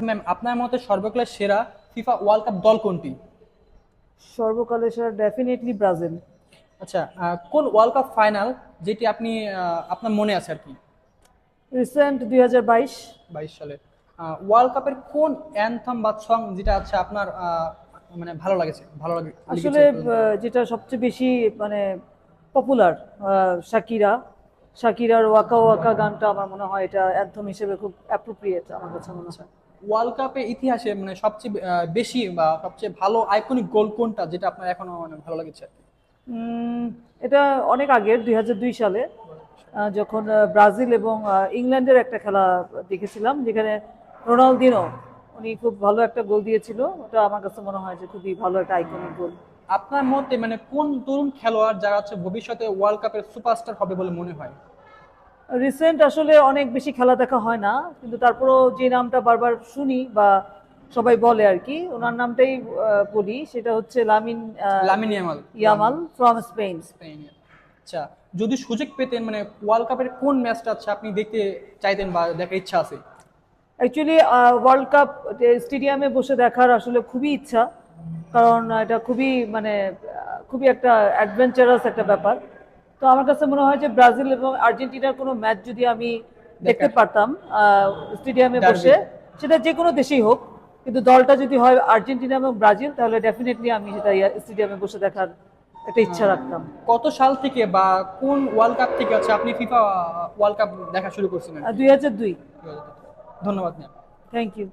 Ma'am, আপনার মতে সর্বকালের সেরা ফিফা ওয়ার্ল্ড কাপ দল কোনটি? সর্বকালের সেরা ডেফিনেটলি ব্রাজিল। আচ্ছা, কোন ওয়ার্ল্ড কাপ ফাইনাল যেটি আপনি আপনার মনে আছে আর কি? রিসেন্ট 2022। 22 সালে ওয়ার্ল্ড কাপের কোন অ্যানথাম বা সং যেটা আছে আপনার মানে আসলে লেগেছে এ পর্যন্ত? যেটা সবচেয়ে বেশি মানে পপুলার, শাকিরা, শাকিরার ওয়াকা ওয়াকা গানটা আমার মনে হয় এটা অ্যান্থম হিসেবে খুব অ্যাপ্রোপ্রিয়েট আমার কাছে মনে আচ্ছা, হয়। ওয়ার্ল্ড কাপের ইতিহাসে মানে সবচেয়ে বেশি বা সবচেয়ে ভালো আইকনিক গোল কোনটা যেটা আপনার এখনো মানে ভালো লেগেছে আর কি? উম, এটা অনেক আগের 2002 সালে, যখন ব্রাজিল এবং ইংল্যান্ডের একটা খেলা দেখেছিলাম, যেখানে রোনালদিনো উনি খুব ভালো একটা গোল দিয়েছিল। ওটা আমার কাছে মনে হয় যে খুবই ভালো একটা আইকনিক গোল। আপনার মতে মানে কোন তরুণ খেলোয়াড় যারা হচ্ছে ভবিষ্যতে ওয়ার্ল্ড কাপের সুপারস্টার হবে বলে মনে হয়? রিসেন্ট আসলে অনেক বেশি খেলা দেখা হয় না, কিন্তু তারপরও যে নামটা বারবার শুনি বা সবাই বলে আর কি, ওনার নামটাই বলি, সেটা হচ্ছে Lamine Lamine Yamal. Yamal from Spain. স্পেনের। আচ্ছা, যদি সুযোগ পেতেন মানে ওয়ার্ল্ড কাপের কোন ম্যাচটা আচ্ছা আপনি দেখতে চাইতেন বা দেখার ইচ্ছা আছে? অ্যাকচুয়ালি ওয়ার্ল্ড কাপ স্টেডিয়ামে বসে দেখার আসলে খুবই ইচ্ছা, কারণ এটা খুবই মানে খুবই একটা অ্যাডভেঞ্চারাস একটা ব্যাপার। তো আমার কাছে মনে হয় যে ব্রাজিল এবং আর্জেন্টিনার কোনো ম্যাচ যদি আমি দেখতে দেখার পারতাম স্টেডিয়ামে ডার্বি। বসে, সেটা যে কোনো দেশেই হোক, কিন্তু দলটা যদি হয় আর্জেন্টিনা এবং ব্রাজিল, তাহলে ডেফিনেটলি আমি সেটা স্টেডিয়ামে বসে দেখার একটা ইচ্ছা রাখতাম। কত সাল থেকে বা কোন ওয়ার্ল্ড কাপ থেকে আছে আপনি ফিফা ওয়ার্ল্ড কাপ দেখা শুরু করছেন আর কি? 2002। ধন্যবাদ ম্যাম। Thank you.